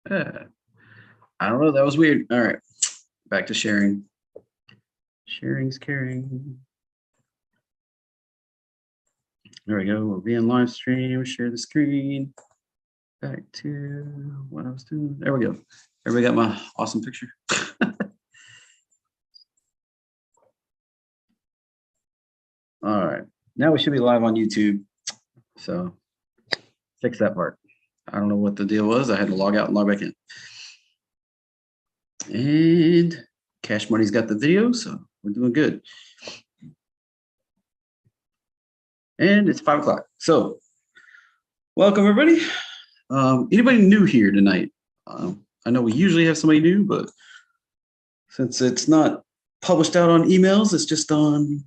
Uh, I don't know. That was weird. All right. Back to sharing. Sharing's caring. There we go. We'll be in live stream. Share the screen. Back to what I was doing. There we go. Everybody got my awesome picture. All right. Now we should be live on YouTube. So fix that part. I don't know what the deal was. I had to log out and log back in. And Cash Money's got the video, so we're doing good. And it's 5 o'clock. So welcome, everybody. Anybody new here tonight? I know we usually have somebody new, but since it's not published out on emails, it's just on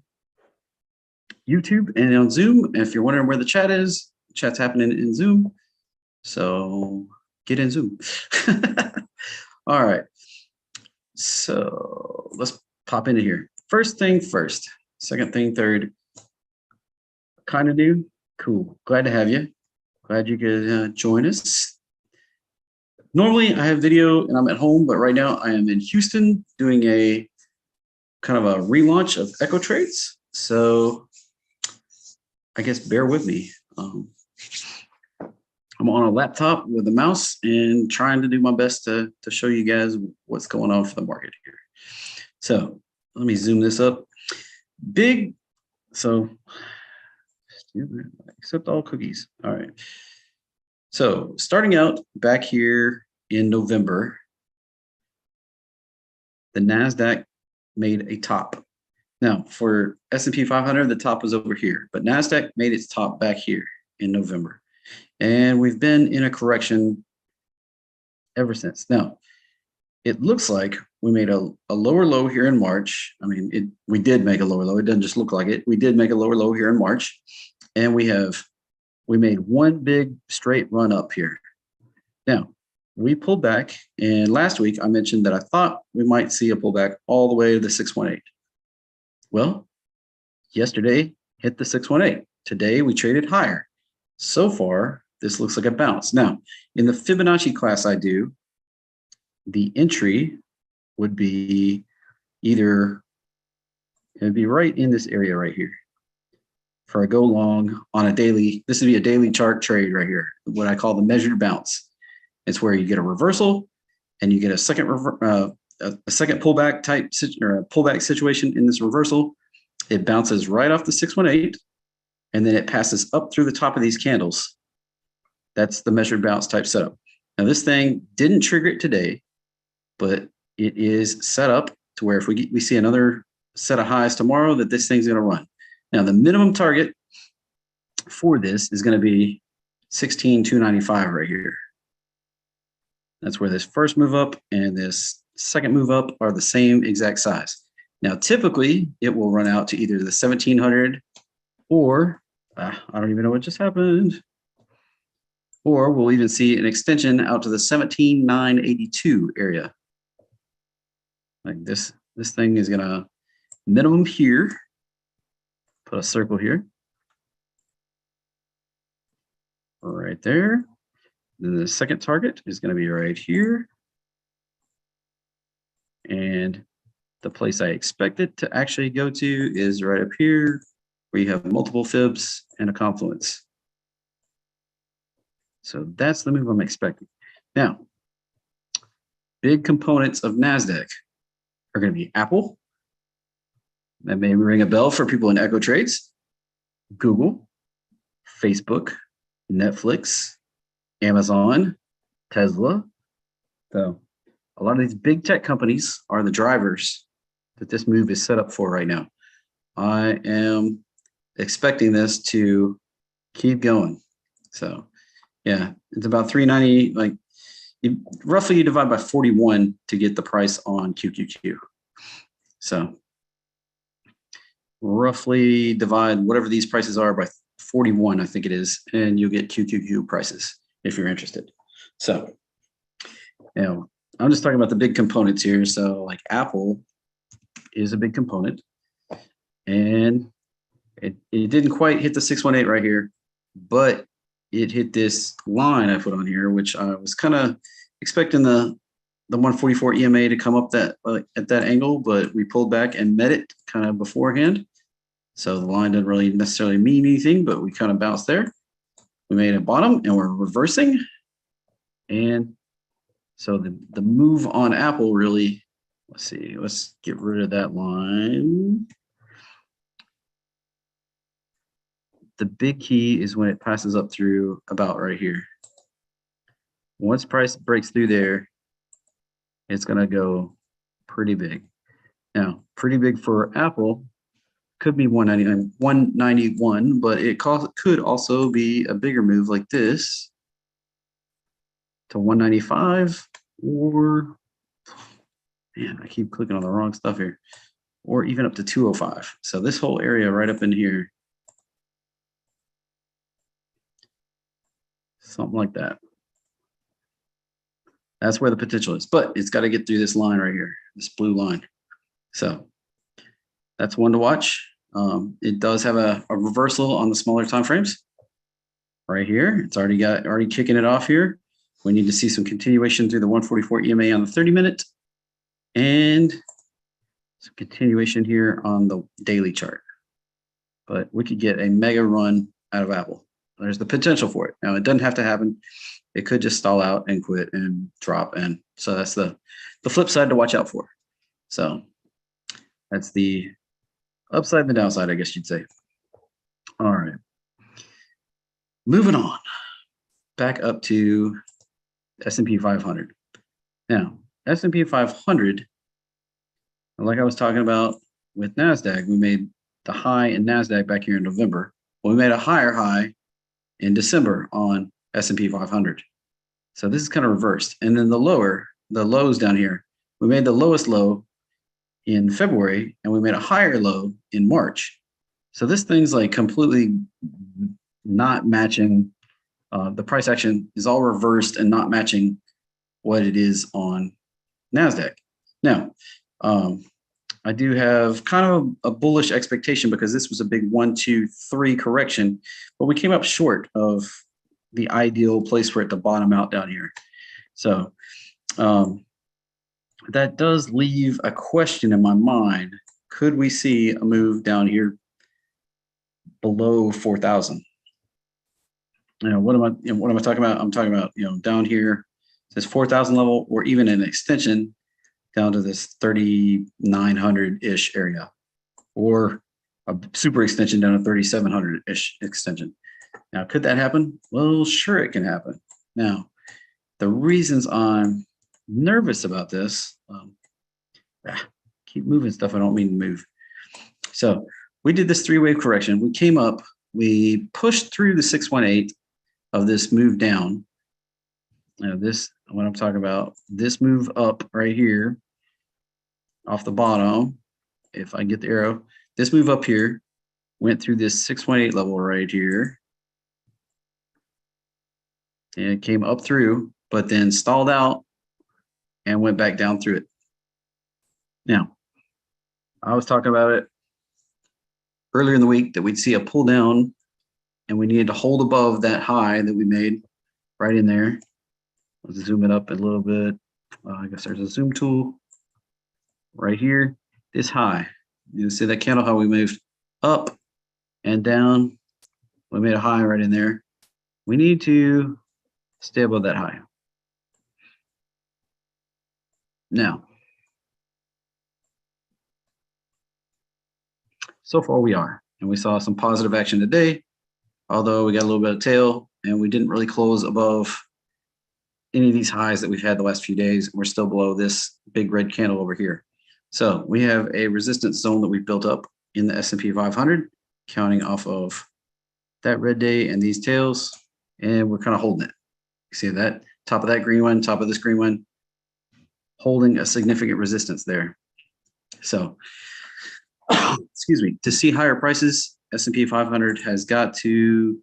YouTube and on Zoom. And if you're wondering where the chat is, the chat's happening in Zoom. So get in Zoom. All right. So let's pop into here. First thing first, second thing third. Kind of new. Cool. Glad to have you. Glad you could join us. Normally I have video and I'm at home, but right now I am in Houston doing a kind of a relaunch of Echo Trades. So I guess bear with me. I'm on a laptop with a mouse and trying to do my best to show you guys what's going on for the market here. So let me zoom this up. Big, so accept all cookies. All right. So starting out back here in November, the Nasdaq made a top. Now for S&P 500, the top was over here, but Nasdaq made its top back here in November. And we've been in a correction ever since. Now, it looks like we made a lower low here in March. I mean, we did make a lower low. It doesn't just look like it. We did make a lower low here in March. And we made one big straight run up here. Now, we pulled back. And last week, I mentioned that I thought we might see a pullback all the way to the 618. Well, yesterday hit the 618. Today, we traded higher. So far, this looks like a bounce. Now, in the Fibonacci class I do, the entry would be it'd be right in this area right here. For a go long on a daily, this would be a daily chart trade right here, what I call the measured bounce. It's where you get a reversal and you get a second pullback type or a pullback situation in this reversal. It bounces right off the 618. And then it passes up through the top of these candles. That's the measured bounce type setup. Now this thing didn't trigger it today, but it is set up to where if we see another set of highs tomorrow, that this thing's going to run. Now the minimum target for this is going to be 16,295 right here. That's where this first move up and this second move up are the same exact size. Now typically it will run out to either the 1,700 or I don't even know what just happened. Or we'll even see an extension out to the 17,982 area. Like this thing is gonna minimum here, put a circle here. Right there. Then the second target is gonna be right here. And the place I expect it to actually go to is right up here, where you have multiple fibs and a confluence. So that's the move I'm expecting. Now, big components of Nasdaq are going to be Apple. That may ring a bell for people in Echo Trades. Google, Facebook, Netflix, Amazon, Tesla. So a lot of these big tech companies are the drivers that this move is set up for right now. I am expecting this to keep going. So yeah, it's about 390, like roughly you divide by 41 to get the price on QQQ. So roughly divide whatever these prices are by 41, I think it is, and you'll get QQQ prices if you're interested. So, I'm just talking about the big components here. So like Apple is a big component, and it didn't quite hit the 618 right here, but it hit this line I put on here, which I was kind of expecting the 144 EMA to come up that at that angle, but we pulled back and met it kind of beforehand. So the line doesn't really necessarily mean anything, but we kind of bounced there. We made a bottom and we're reversing. And so the move on Apple really, let's see, let's get rid of that line. The big key is when it passes up through about right here. Once price breaks through there, it's going to go pretty big. Now, pretty big for Apple could be 191, but it could also be a bigger move like this to 195, or, man, I keep clicking on the wrong stuff here, or even up to 205. So this whole area right up in here, something like that. That's where the potential is, but it's got to get through this line right here, this blue line. So that's one to watch. It does have a reversal on the smaller time frames right here. It's already kicking it off here. We need to see some continuation through the 144 EMA on the 30-minute and some continuation here on the daily chart. But we could get a mega run out of Apple. There's the potential for it. Now, it doesn't have to happen. It could just stall out and quit and drop. And so that's the flip side to watch out for. So that's the upside and the downside, I guess you'd say. All right. Moving on. Back up to S&P 500. Now, S&P 500, like I was talking about with Nasdaq, we made the high in Nasdaq back here in November. Well, we made a higher high in December on S&P 500. So this is kind of reversed. And then the lows down here, we made the lowest low in February and we made a higher low in March. So this thing's like completely not matching. The price action is all reversed and not matching what it is on Nasdaq. Now, I do have kind of a bullish expectation because this was a big 1, 2, 3 correction, but we came up short of the ideal place for it to bottom out down here. So that does leave a question in my mind. Could we see a move down here below 4,000? What am I talking about? I'm talking about, down here, this 4,000 level, or even an extension down to this 3,900-ish area, or a super extension down to 3,700-ish extension. Now, could that happen? Well, sure, it can happen. Now, the reasons I'm nervous about this, keep moving stuff I don't mean to move. So we did this 3-wave correction. We came up, we pushed through the 618 of this move down. This, what I'm talking about, this move up right here off the bottom, if I get the arrow, this move up here went through this 618 level right here. And it came up through, but then stalled out and went back down through it. Now, I was talking about it earlier in the week that we'd see a pull down and we needed to hold above that high that we made right in there. Let's zoom it up a little bit. I guess there's a zoom tool right here. This high, you see that candle, how we moved up and down. We made a high right in there. We need to stay above that high. Now, so far we are, and we saw some positive action today, although we got a little bit of tail and we didn't really close above any of these highs that we've had the last few days. We're still below this big red candle over here. So we have a resistance zone that we've built up in the S&P 500, counting off of that red day and these tails, and we're kind of holding it. You see that top of that green one, top of this green one, holding a significant resistance there. So, excuse me, to see higher prices, S&P 500 has got to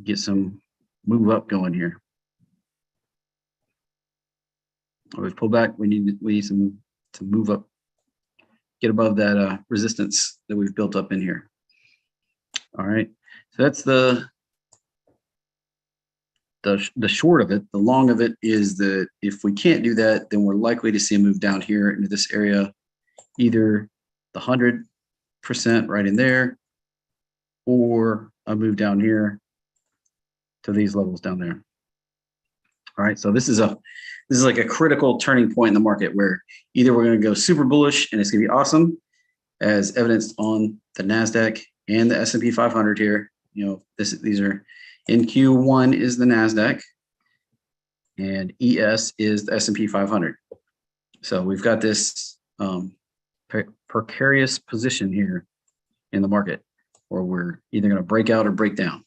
get some move up going here. We've pulled back. We need some to move up, get above that resistance that we've built up in here. All right, so that's the the short of it, the long of it is that if we can't do that, then we're likely to see a move down here into this area, either the 100% right in there, or a move down here to these levels down there. All right, so this is like a critical turning point in the market where either we're going to go super bullish and it's going to be awesome, as evidenced on the Nasdaq and the S&P 500 here. You know, these are in Q1 is the Nasdaq, and ES is the S&P 500. So we've got this precarious position here in the market where we're either going to break out or break down.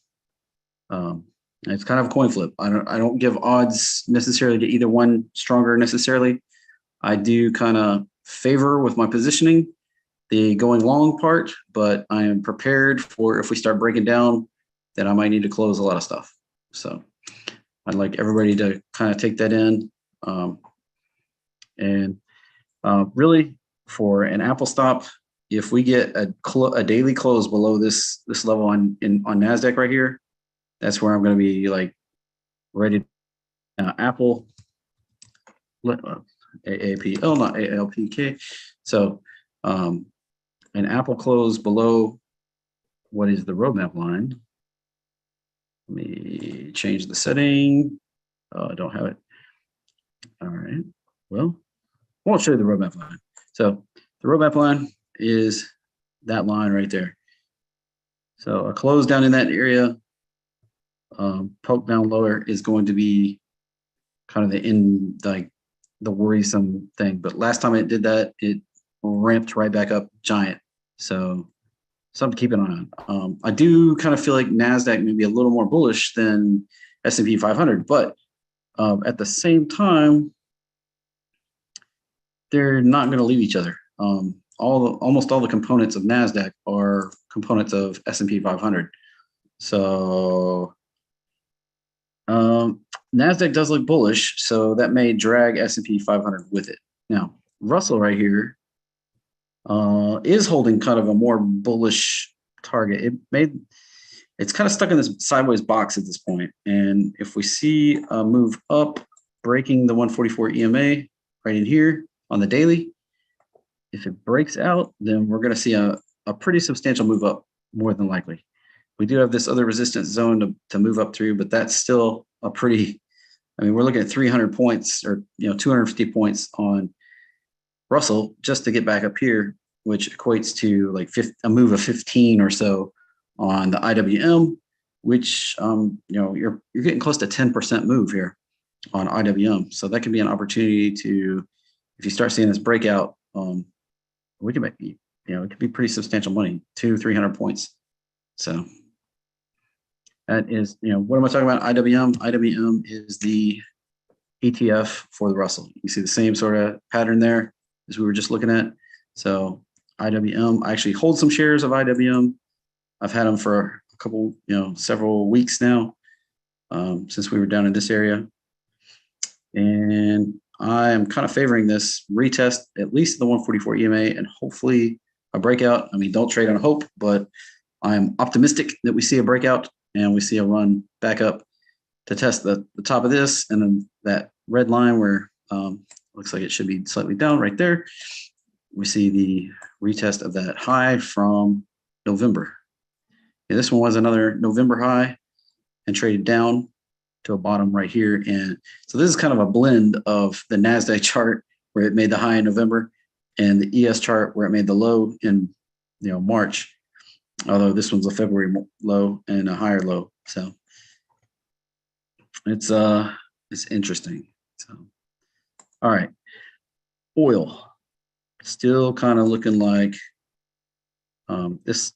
It's kind of a coin flip. I don't give odds necessarily to either one stronger necessarily. I do kind of favor with my positioning the going long part, but I am prepared for if we start breaking down, that I might need to close a lot of stuff. So I'd like everybody to kind of take that in. Really, for an Apple stop, if we get a daily close below this level on Nasdaq right here, that's where I'm going to be like ready. Apple, AAPL, not ALPK. So an Apple close below what is the roadmap line. Let me change the setting. I don't have it. All right. Well, I won't show you the roadmap line. So the roadmap line is that line right there. So a close down in that area, poke down lower is going to be kind of the worrisome thing. But last time it did that, it ramped right back up giant. So something to keep an eye on. I do kind of feel like Nasdaq may be a little more bullish than S&P 500, but at the same time, they're not going to leave each other. Almost all the components of Nasdaq are components of S&P 500. So Nasdaq does look bullish, so that may drag S&P 500 with it. Now, Russell right here is holding kind of a more bullish target. It's kind of stuck in this sideways box at this point. And if we see a move up, breaking the 144 EMA right in here on the daily, if it breaks out, then we're going to see a pretty substantial move up, more than likely. We do have this other resistance zone to move up through, but that's still a pretty, I mean, we're looking at 300 points or 250 points on Russell just to get back up here, which equates to like a move of 15 or so on the IWM, which you're getting close to 10% move here on IWM. So that could be an opportunity to, if you start seeing this breakout, we can make, it could be pretty substantial money, 200-300 points. So that is, what am I talking about? IWM. IWM is the ETF for the Russell. You see the same sort of pattern there as we were just looking at. So IWM, I actually hold some shares of IWM. I've had them for a couple, several weeks now, since we were down in this area. And I am kind of favoring this retest, at least the 144 EMA, and hopefully a breakout. I mean, don't trade on hope, but I'm optimistic that we see a breakout and we see a run back up to test the top of this, and then that red line where looks like it should be slightly down right there. We see the retest of that high from November. Yeah, this one was another November high and traded down to a bottom right here. And so this is kind of a blend of the NASDAQ chart where it made the high in November and the ES chart where it made the low in March, although this one's a February low and a higher low. So it's interesting. So, all right, oil still kind of looking like this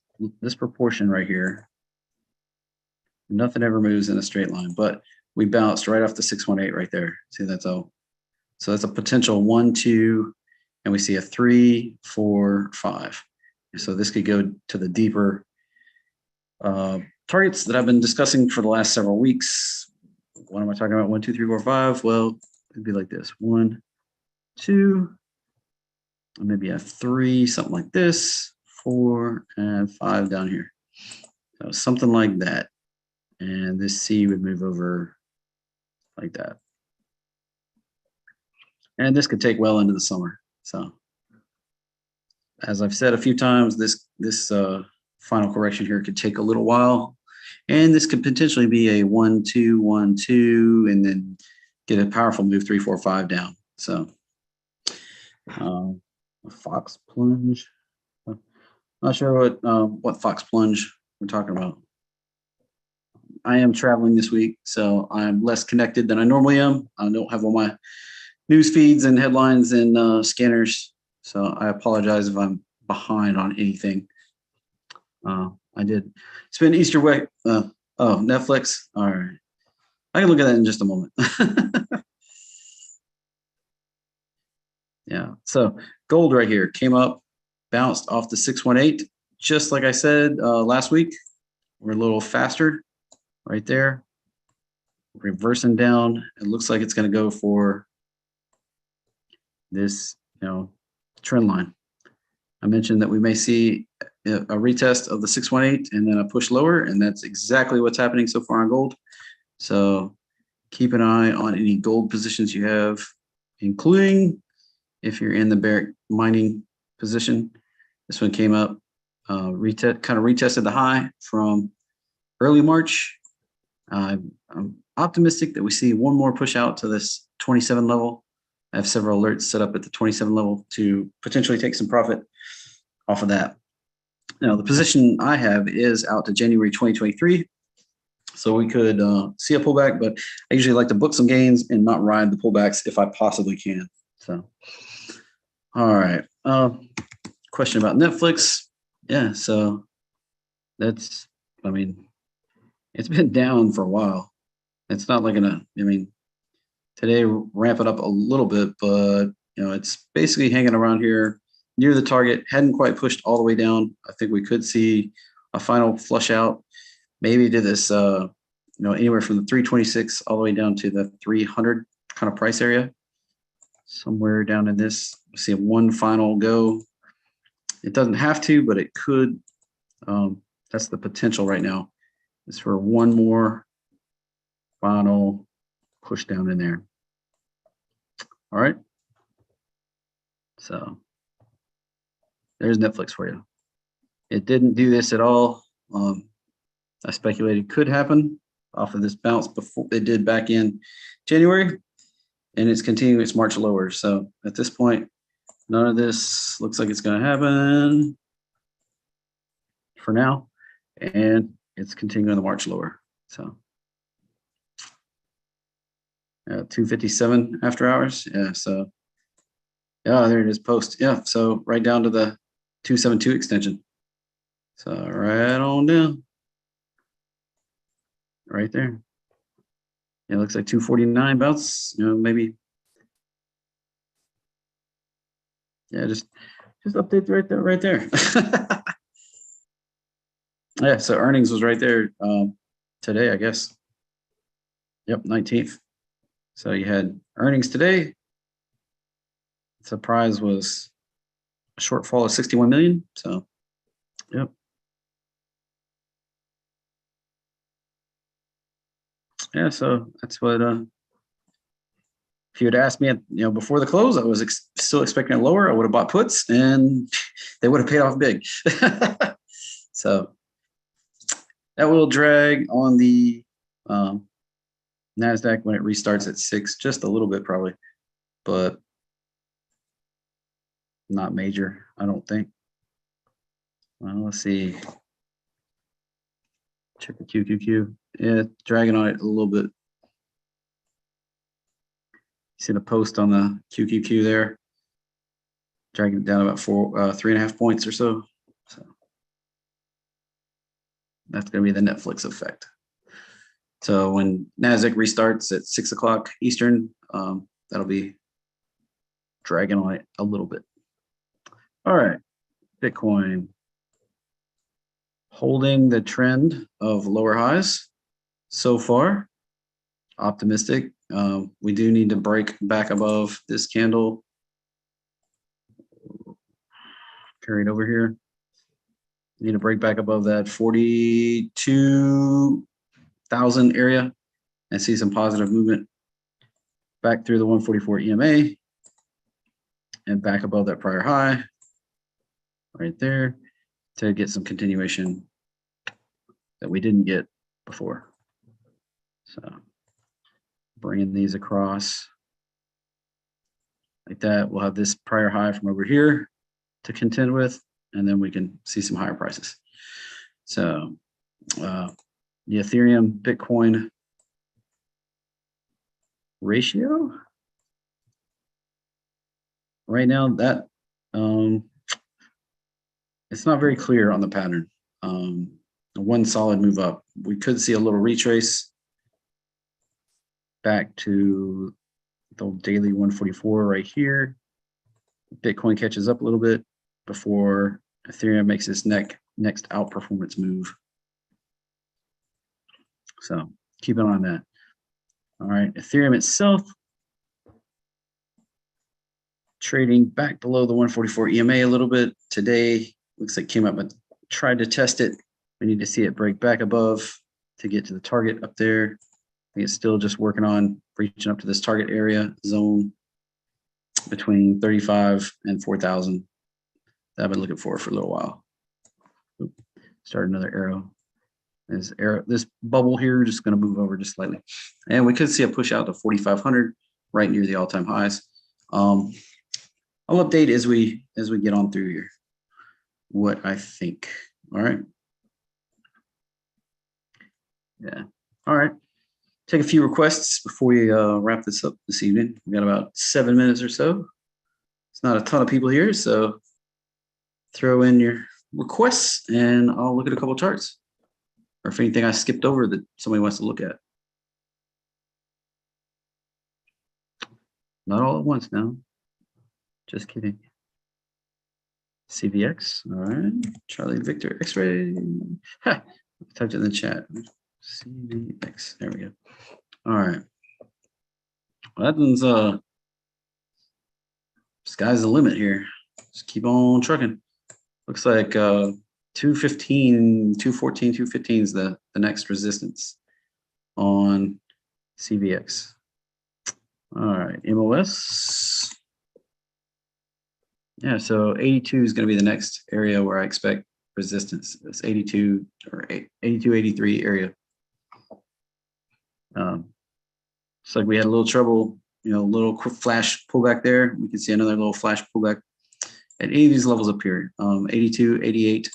proportion right here. Nothing ever moves in a straight line, but we bounced right off the 618 right there. See, that's all. So that's a potential 1, 2, and we see a 3, 4, 5. So this could go to the deeper targets that I've been discussing for the last several weeks. What am I talking about? 1, 2, 3, 4, 5. Well, it'd be like this: 1, 2, maybe a 3, something like this, 4, and 5 down here. So something like that. And this C would move over like that. And this could take well into the summer. So as I've said a few times, this final correction here could take a little while. And this could potentially be a 1, 2, 1, 2, and then get a powerful move 3, 4, 5 down. So a fox plunge. Not sure what fox plunge we're talking about. I am traveling this week, so I'm less connected than I normally am. I don't have all my news feeds and headlines and scanners, so I apologize if I'm behind on anything. I did spend Easter week. Oh, Netflix. All right, I can look at that in just a moment. Yeah. So gold right here came up, bounced off the 618, just like I said last week. We're a little faster right there, reversing down. It looks like it's going to go for this, trend line. I mentioned that we may see a retest of the 618 and then a push lower, and that's exactly what's happening so far on gold. So keep an eye on any gold positions you have, including if you're in the bear mining position. This one came up, kind of retested the high from early March. I'm optimistic that we see one more push out to this 27 level. I have several alerts set up at the 27 level to potentially take some profit off of that. Now, the position I have is out to January 2023. So we could see a pullback, but I usually like to book some gains and not ride the pullbacks if I possibly can. So, all right. Question about Netflix. Yeah, so it's been down for a while. It's not like today ramp it up a little bit, but it's basically hanging around here near the target. Hadn't quite pushed all the way down. I think we could see a final flush out, maybe to this, anywhere from the 326 all the way down to the 300 kind of price area. Somewhere down in this, we'll see one final go. It doesn't have to, but it could. That's the potential right now, is for one more final push down in there. All right. So there's Netflix for you. It didn't do this at all. I speculated could happen off of this bounce before it did back in January, and it's continuing its march lower. So at this point, none of this looks like it's going to happen for now, and it's continuing the march lower. So 257 after hours. Yeah. So yeah, there it is. Post. Yeah. So right down to the 272 extension. So right on down. Right there. It looks like 249 bounce. Maybe. Yeah, just update right there. Yeah, so earnings was right there today, I guess. Yep, 19th. So you had earnings today. Surprise was a shortfall of 61 million. So, yep. Yeah, so that's what. If you had asked me, before the close, I was still expecting it lower. I would have bought puts, and they would have paid off big. So that will drag on the Nasdaq when it restarts at 6, just a little bit probably, but not major, I don't think. Well, let's see. Check the QQQ. Yeah, dragging on it a little bit. See the post on the QQQ there, dragging it down about 3.5 points or so. So that's going to be the Netflix effect. So when Nasdaq restarts at 6 o'clock Eastern, that'll be dragging on it a little bit. All right, Bitcoin holding the trend of lower highs so far. Optimistic. We do need to break back above this candle. Carried over here. Need to break back above that 42,000 area and see some positive movement back through the 144 EMA and back above that prior high right there to get some continuation that we didn't get before. So bringing these across like that, we'll have this prior high from over here to contend with, and then we can see some higher prices. So the Ethereum Bitcoin ratio right now, that it's not very clear on the pattern. One solid move up. We could see a little retrace back to the daily 144 right here. Bitcoin catches up a little bit before Ethereum makes its next outperformance move. So keep an eye on that. All right, Ethereum itself trading back below the 144 EMA a little bit today. Looks like came up and tried to test it. We need to see it break back above to get to the target up there. I think it's still just working on reaching up to this target area zone between 35 and 4,000 that I've been looking for a little while. Oop, start another arrow. This bubble here just going to move over just slightly, and we could see a push out to 4,500 right near the all-time highs. I'll update as we get on through here what I think. All right. Yeah. All right. Take a few requests before we wrap this up this evening. We got about 7 minutes or so. It's not a ton of people here, so throw in your requests and I'll look at a couple charts. Or if anything I skipped over that somebody wants to look at. Not all at once now. Just kidding. CVX. All right. Charlie Victor X-ray. Ha! I typed it in the chat. CVX. There we go. All right. Well, that one's sky's the limit here. Just keep on trucking. Looks like 215, 214, 215 is the next resistance on CVX. All right, MOS. Yeah, so 82 is going to be the next area where I expect resistance. It's 82 or 82, 83 area. It's like we had a little trouble, a little quick flash pullback there. We can see another little flash pullback at any of these levels up here, 82, 88,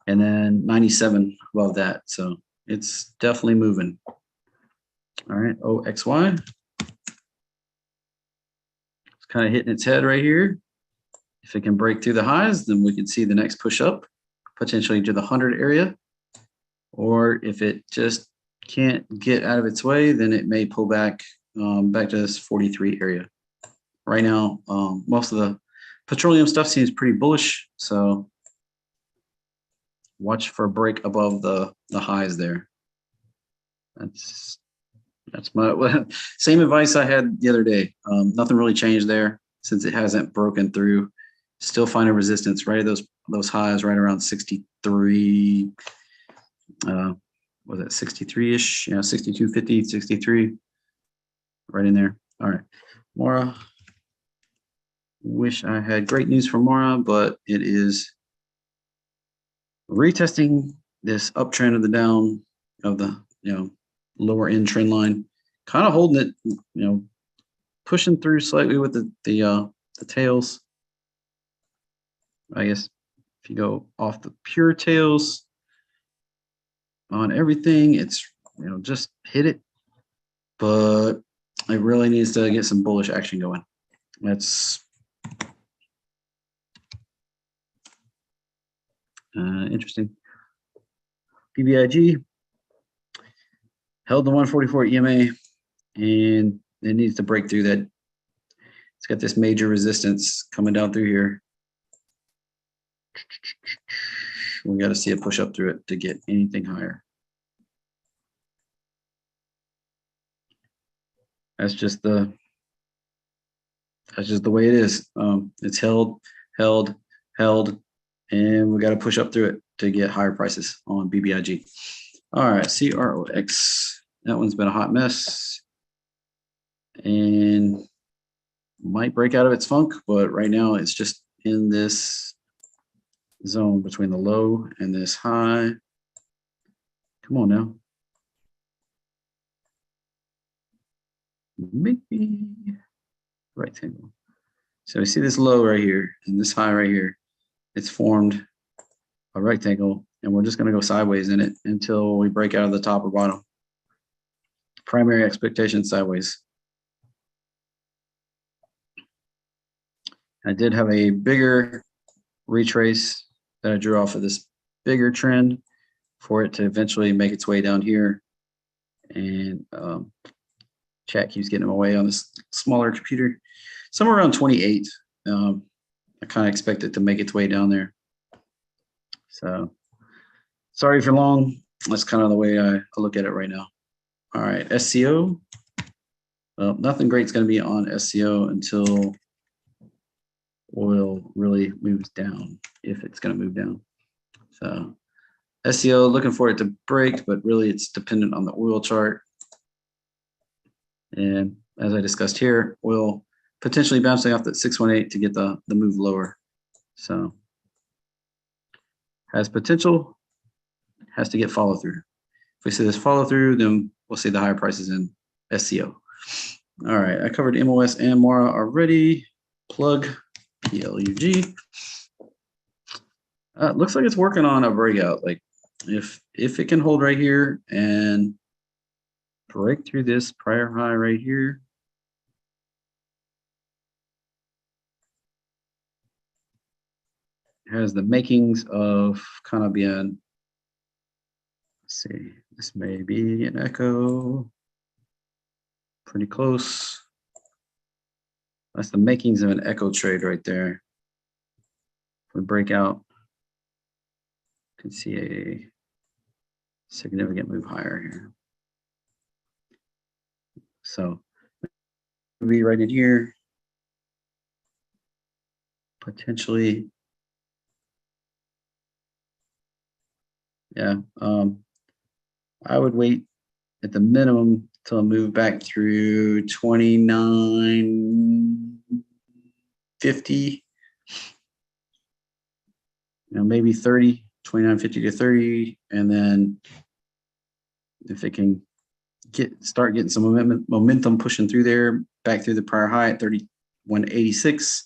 and then 97 above that. So it's definitely moving. All right, OXY. It's kind of hitting its head right here. If it can break through the highs, then we can see the next push up, potentially to the 100 area. Or if it just can't get out of its way, then it may pull back back to this 43 area. Right now, most of the petroleum stuff seems pretty bullish, so watch for a break above the highs there. That's my same advice I had the other day. Nothing really changed there since it hasn't broken through. Still finding resistance right at those highs right around 63. Was it 63-ish? 62.50, 63. Right in there. All right. Mora. Wish I had great news for Mora, but it is retesting this uptrend of the down of the lower end trend line, kind of holding it, pushing through slightly with the tails. I guess if you go off the pure tails on everything, it's just hit it, but it really needs to get some bullish action going. That's interesting. PBIG held the 144 EMA, and it needs to break through that. It's got this major resistance coming down through here. We got to see a push up through it to get anything higher. That's just the way it is. It's held, and we got to push up through it to get higher prices on BBIG. All right, CROX. That one's been a hot mess. and might break out of its funk, but right now it's just in this zone between the low and this high. Come on now. Maybe rectangle. So we see this low right here and this high right here. It's formed a rectangle, and we're just going to go sideways in it until we break out of the top or bottom. Primary expectation sideways. I did have a bigger retrace that I drew off of this bigger trend for it to eventually make its way down here. And chat keeps getting away on this smaller computer. Somewhere around 28. I kind of expect it to make its way down there. So sorry for long. That's kind of the way I look at it right now. All right, SCO. Well, nothing great's going to be on SCO until oil really moves down, if it's going to move down. So SCO, looking for it to break, but really it's dependent on the oil chart. And as I discussed here, oil potentially bouncing off that 618 to get the move lower. So has potential, has to get follow through. If we see this follow through, then we'll see the higher prices in SCO. All right, I covered MOS and MARA already. Plug, PLUG. Looks like it's working on a breakout. Like if it can hold right here and break through this prior high right here, has the makings of kind of being, let's see, this may be an echo, pretty close. That's the makings of an echo trade right there. If we break out, you can see a significant move higher here. So maybe right in here, potentially. Yeah, I would wait at the minimum till I move back through 29.50, maybe 30, 29.50 to 30, and then if it can start getting some momentum pushing through there, back through the prior high at 31.86,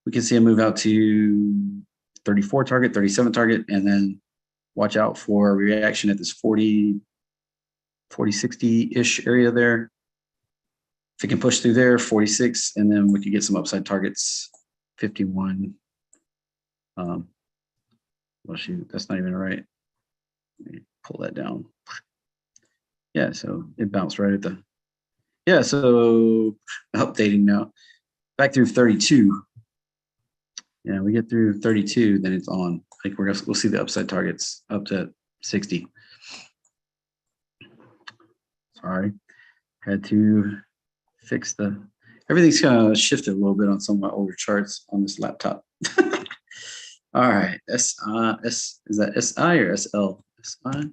we can see a move out to 34 target, 37 target, and then watch out for a reaction at this 40, 60-ish area there. If it can push through there, 46, and then we could get some upside targets, 51. Well, shoot, that's not even right. Let me pull that down. Yeah, so it bounced right at the, yeah, so updating now. Back through 32. Yeah, we get through 32, then it's on. Like we'll see the upside targets up to 60. Sorry, had to fix everything's kind of shifted a little bit on some of my older charts on this laptop. All right, is that SI or SL? SI.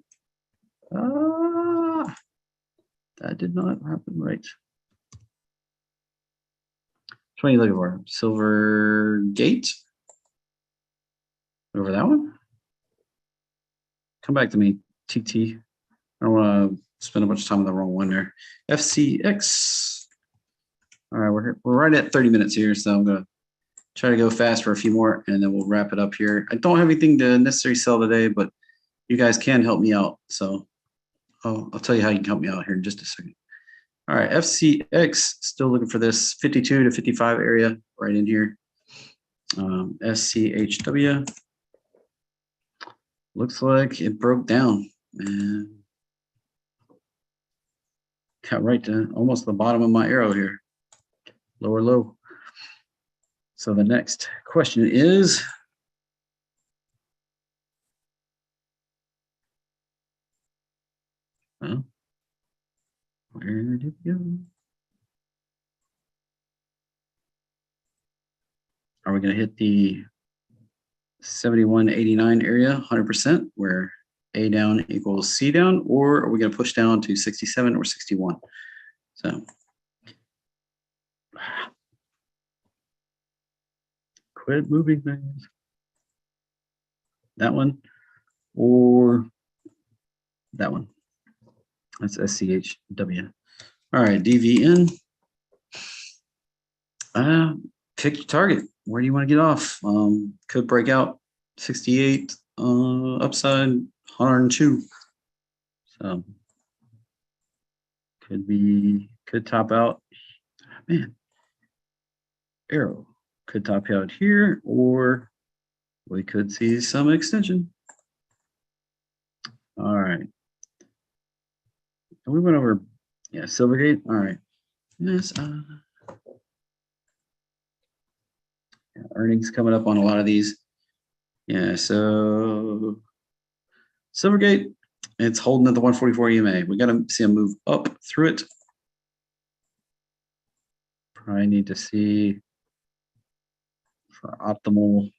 That did not happen right. Which one are you looking for? Silvergate? Over that one? Come back to me, TT. I don't want to spend a bunch of time on the wrong one there. FCX. All right, we're right at 30 minutes here, so I'm going to try to go fast for a few more, and then we'll wrap it up here. I don't have anything to necessarily sell today, but you guys can help me out. So I'll tell you how you can help me out here in just a second. All right, FCX, still looking for this 52 to 55 area right in here. SCHW. Looks like it broke down and got right to almost the bottom of my arrow here. Lower low. So the next question is, well, where did it go? Are we going to hit the 71.89 area 100%, where A down equals C down, or are we going to push down to 67 or 61? So Quit moving things. That one or that one. That's SCHW. All right, DVN. Pick your target. Where do you want to get off? Could break out 68, upside 102. So could top out. Man, arrow could top out here, or we could see some extension. All right. We went over, yeah, Silvergate. All right. Yes. Earnings coming up on a lot of these. Yeah, so Silvergate, it's holding at the 144 EMA. We got to see a move up through it. Probably need to see for optimal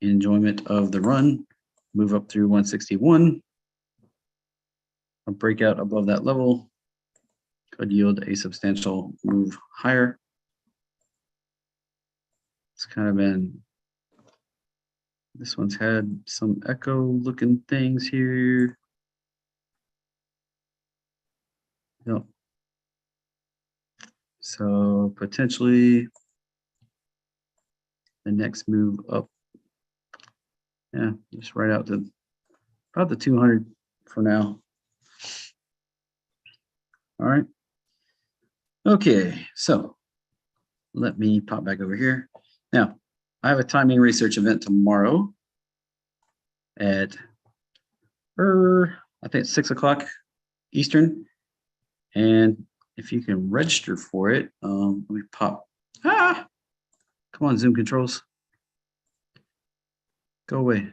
enjoyment of the run, move up through 161. A breakout above that level could yield a substantial move higher. It's kind of been, this one's had some echo looking things here. Yep. So potentially the next move up. Yeah, just right out to about the 200 for now. All right. Okay, so let me pop back over here. Now, I have a timing research event tomorrow at, I think it's 6 o'clock Eastern. And if you can register for it, let me pop. Come on, Zoom controls. Go away.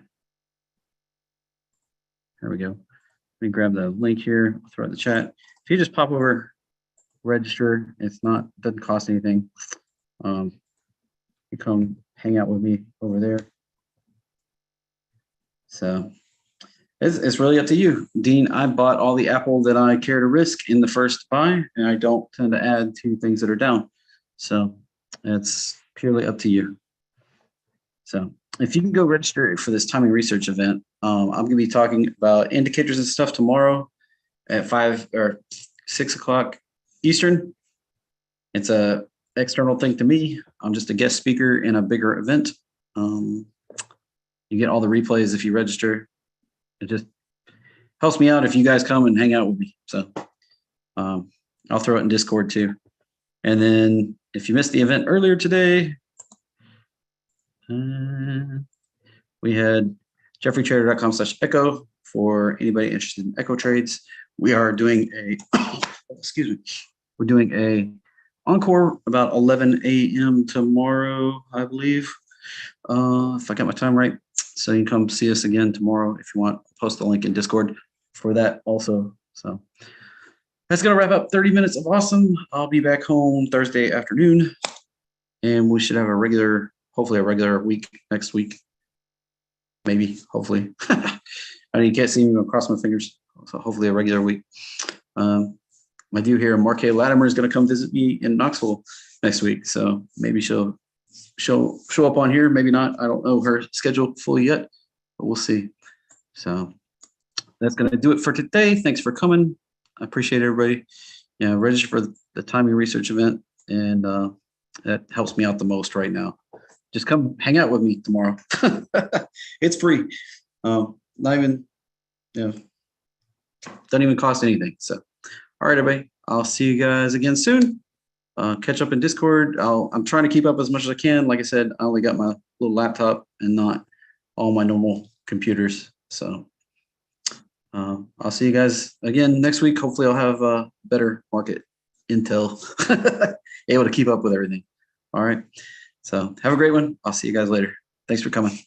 There we go. Let me grab the link here, throw it in the chat. If you just pop over, register, doesn't cost anything. You come hang out with me over there. So it's really up to you. Dean, I bought all the Apple that I care to risk in the first buy, and I don't tend to add to things that are down. So it's purely up to you. So if you can go register for this timing research event, I'm going to be talking about indicators and stuff tomorrow at 5 or 6 o'clock Eastern. It's a external thing to me. I'm just a guest speaker in a bigger event. You get all the replays if you register. It just helps me out if you guys come and hang out with me. So I'll throw it in Discord too. And then if you missed the event earlier today, we had jeffreytrader.com/echo for anybody interested in echo trades. We are doing a, excuse me, we're doing a encore about 11 a.m. tomorrow, I believe, if I got my time right. So you can come see us again tomorrow if you want. I'll post the link in Discord for that also. So that's going to wrap up 30 minutes of awesome. I'll be back home Thursday afternoon, and we should have a regular, hopefully a regular week next week. Maybe, hopefully. I mean, you can't see me, cross my fingers. So hopefully a regular week. My dude here, Marquette Latimer, is going to come visit me in Knoxville next week. So maybe she'll show up on here, maybe not. I don't know her schedule fully yet, but we'll see. So that's going to do it for today. Thanks for coming. I appreciate everybody. Yeah, register for the timing research event, and that helps me out the most right now. Just come hang out with me tomorrow. It's free. Not even, doesn't even cost anything. So, all right, everybody. I'll see you guys again soon. Catch up in Discord. I'm trying to keep up as much as I can. Like I said, I only got my little laptop and not all my normal computers. So I'll see you guys again next week. Hopefully I'll have better market intel, able to keep up with everything. All right. So have a great one. I'll see you guys later. Thanks for coming.